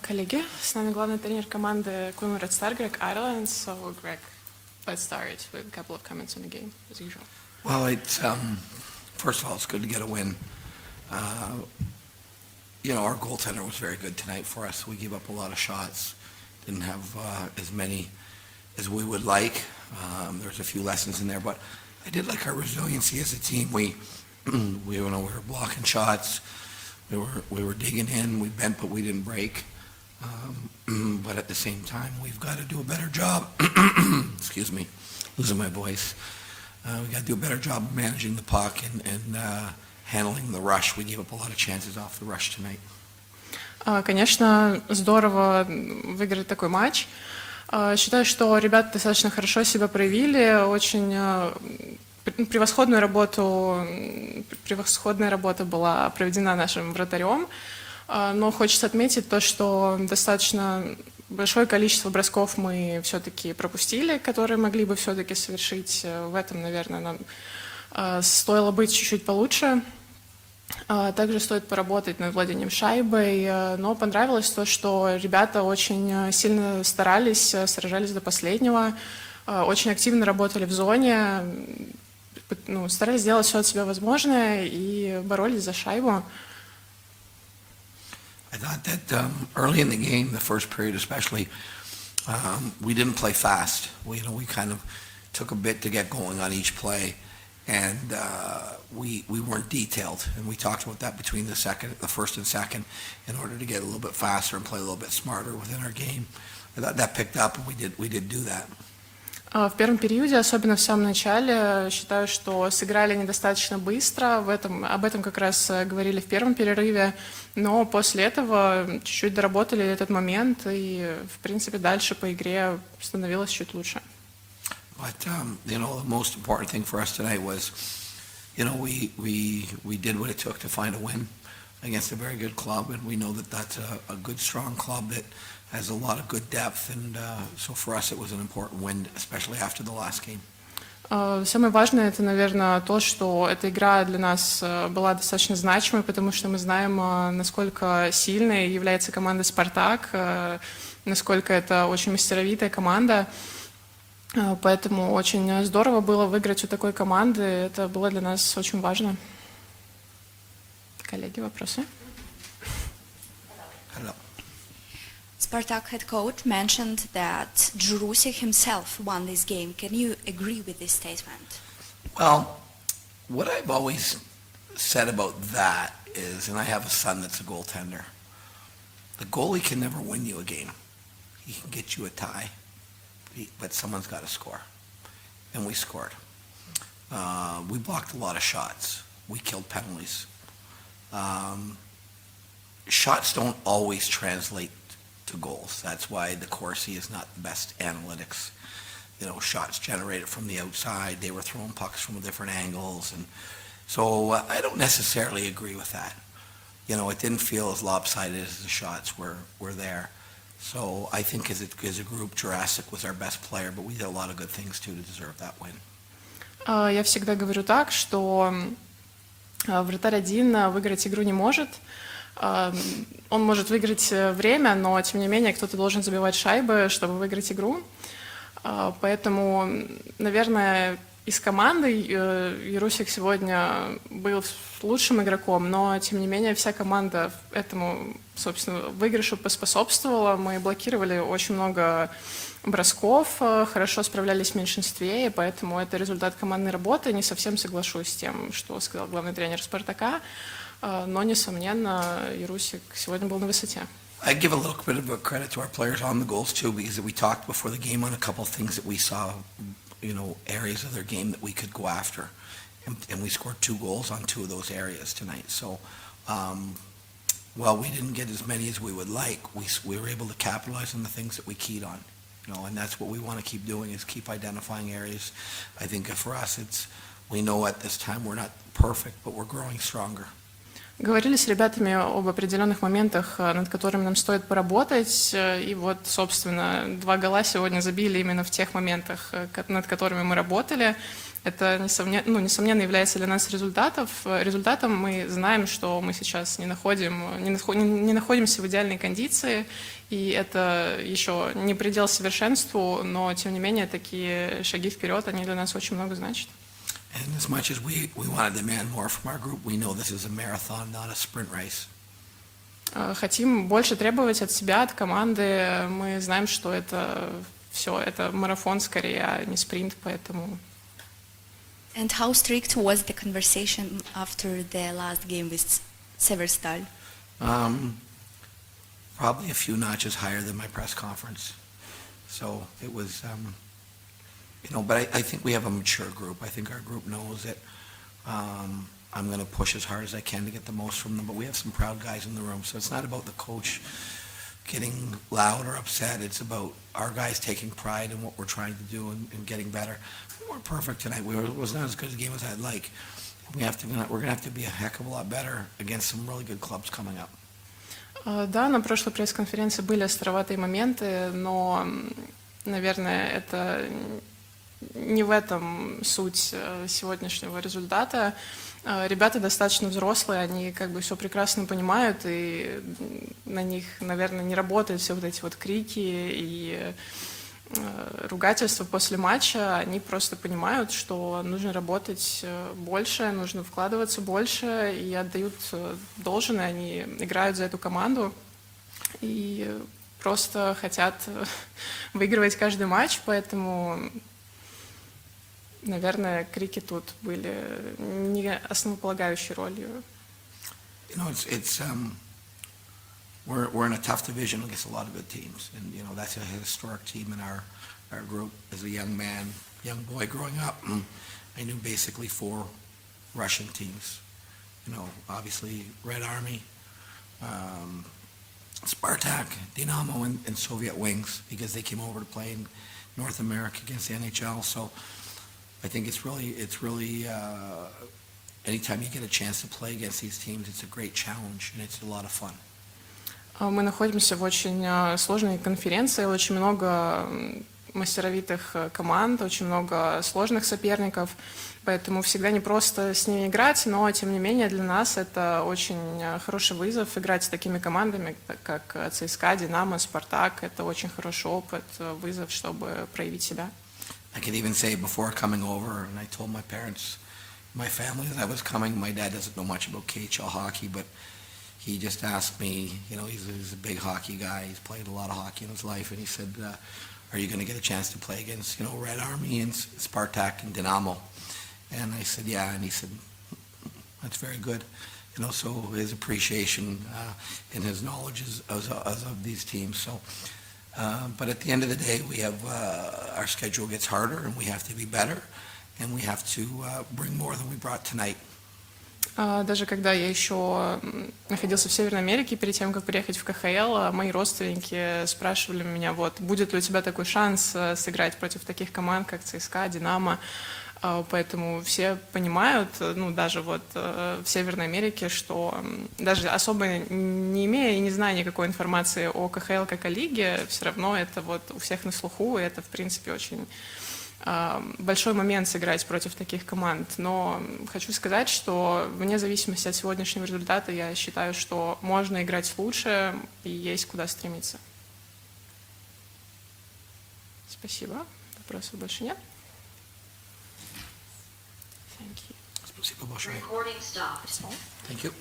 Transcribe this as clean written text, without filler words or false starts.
Коллеги, с нами главный тренер команды Куньлунь Ред Стар Грег Айрленд. So, Greg, let's start with a couple of comments on the game, as usual. Well, first of all, it's good to get a win. Our goaltender was very good tonight for us. We gave up a lot of shots. Didn't have as many as we would like. There's a few lessons in there, but I did like our resiliency as a team. We were blocking shots. We were digging in. We bent, but we didn't break. But at the same time, we've got to do a better job. Excuse me, losing my voice. We got to do a better job of managing the puck and handling the rush. We gave up a lot of chances off the rush tonight. Конечно, здорово выиграть такой матч. Считаю, что ребята достаточно хорошо себя проявили, очень превосходная работа была проведена нашим вратарем, но хочется отметить то, что достаточно большое количество бросков мы все-таки пропустили, которые могли бы все-таки совершить. В этом, наверное, нам стоило быть чуть-чуть получше. Также стоит поработать над владением шайбой, но понравилось то, что ребята очень сильно старались, сражались до последнего, очень активно работали в зоне, старались сделать все от себя возможное и боролись за шайбу. I thought that early in the game, the first period especially, we didn't play fast. We kind of took a bit to get going on each play, and we weren't detailed. And we talked about that between the first and second, in order to get a little bit faster and play a little bit smarter within our game. I thought that picked up, and we did do that. В первом периоде, особенно в самом начале, считаю, что сыграли недостаточно быстро. Об этом как раз говорили в первом перерыве. Но после этого чуть-чуть доработали этот момент, и, в принципе, дальше по игре становилось чуть лучше. But the most important thing for us tonight was, we did what it took to find a win against a very good club, and we know that that's a good, strong club that has a lot of good depth, and so for us it was an important win, especially after the last game. Самое важное, это, наверное, то, что эта игра для нас была достаточно значимой, потому что мы знаем, насколько сильной является команда «Спартак», насколько это очень мастеровитая команда. Поэтому очень здорово было выиграть у такой команды, это было для нас очень важно. Коллеги, вопросы? Spartak head coach mentioned that Jurusik himself won this game. Can you agree with this statement? Well, what I've always said about that is, and I have a son that's a goaltender, the goalie can never win you a game. He can get you a tie, but someone's got to score. And we scored. We blocked a lot of shots. We killed penalties. Shots don't always translate to goals. That's why the Corsi is not the best analytics. Shots generated from the outside. They were throwing pucks from different angles, and so I don't necessarily agree with that. It didn't feel as lopsided as the shots were there. So I think as a group, Jurassic was our best player, but we did a lot of good things too to deserve that win. Я всегда говорю так, что вратарь один выиграть игру не может. Он может выиграть время, но, тем не менее, кто-то должен забивать шайбы, чтобы выиграть игру. Поэтому, наверное, из команды Ярусик сегодня был лучшим игроком, но, тем не менее, вся команда этому, собственно, выигрышу поспособствовала. Мы блокировали очень много бросков, хорошо справлялись в меньшинстве, и поэтому это результат командной работы. Не совсем соглашусь с тем, что сказал главный тренер «Спартака». Но, несомненно, Ярусик сегодня был на высоте. I give a little bit of credit to our players on the goals too, because we talked before the game on a couple of things that we saw, areas of their game that we could go after, and we scored 2 goals on 2 of those areas tonight. So, while we didn't get as many as we would like, we were able to capitalize on the things that we keyed on, and that's what we want to keep doing, is keep identifying areas. I think for us, we know at this time we're not perfect, but we're growing stronger. Говорили с ребятами об определенных моментах, над которыми нам стоит поработать. И вот, собственно, 2 гола сегодня забили именно в тех моментах, над которыми мы работали. Это, несомненно, является для нас результатом. Мы знаем, что мы сейчас не находимся в идеальной кондиции, и это еще не предел совершенству, но, тем не менее, такие шаги вперед, они для нас очень много значат. And as much as we want to demand more from our group, we know this is a marathon, not a sprint race. Хотим больше требовать от себя, от команды. Мы знаем, что это марафон скорее, а не спринт, поэтому... And how strict was the conversation after the last game with Severstal? Probably a few notches higher than my press conference. So it was, but I think we have a mature group. I think our group knows that I'm going to push as hard as I can to get the most from them, but we have some proud guys in the room. So it's not about the coach getting loud or upset. It's about our guys taking pride in what we're trying to do and getting better. We weren't perfect tonight. It was not as good a game as I'd like. We're going to have to be a heck of a lot better against some really good clubs coming up. Да, на прошлой пресс-конференции были островатые моменты, но, наверное, это не в этом суть сегодняшнего результата. Ребята достаточно взрослые, они как бы все прекрасно понимают, и на них, наверное, не работают все вот эти вот крики и ругательства после матча. Они просто понимают, что нужно работать больше, нужно вкладываться больше, и отдают должное, они играют за эту команду и просто хотят выигрывать каждый матч, поэтому, наверное, крики тут были не основополагающей ролью. We're in a tough division against a lot of good teams, and that's a historic team in our group. As a young boy growing up, I knew basically 4 Russian teams. Obviously Red Army, Spartak, Dynamo, and Soviet Wings, because they came over to play in North America against the NHL. So I think it's really anytime you get a chance to play against these teams, it's a great challenge and it's a lot of fun. Мы находимся в очень сложной конференции, очень много мастеровитых команд, очень много сложных соперников, поэтому всегда не просто с ними играть, но, тем не менее, для нас это очень хороший вызов играть с такими командами, как ЦСКА, Динамо, Спартак. Это очень хороший опыт, вызов, чтобы проявить себя. I can even say before coming over, and I told my parents, my family, that I was coming. My dad doesn't know much about KHL hockey, but he just asked me, he's a big hockey guy. He's played a lot of hockey in his life, and he said, are you going to get a chance to play against, Red Army and Spartak and Dynamo? And I said, yeah. And he said, that's very good. So his appreciation and his knowledge of these teams. So, but at the end of the day, we have our schedule gets harder, and we have to be better, and we have to bring more than we brought tonight. Даже когда я еще находился в Северной Америке, перед тем, как приехать в КХЛ, мои родственники спрашивали меня, будет ли у тебя такой шанс сыграть против таких команд, как ЦСКА, Динамо. Поэтому все понимают, даже в Северной Америке, что даже особо не имея и не зная никакой информации о КХЛ как о лиге, все равно это у всех на слуху, и это, в принципе, очень большой момент сыграть против таких команд. Но хочу сказать, что вне зависимости от сегодняшнего результата, я считаю, что можно играть лучше и есть куда стремиться. Спасибо. Вопросов больше нет. Спасибо большое. Recording stopped. Thank you.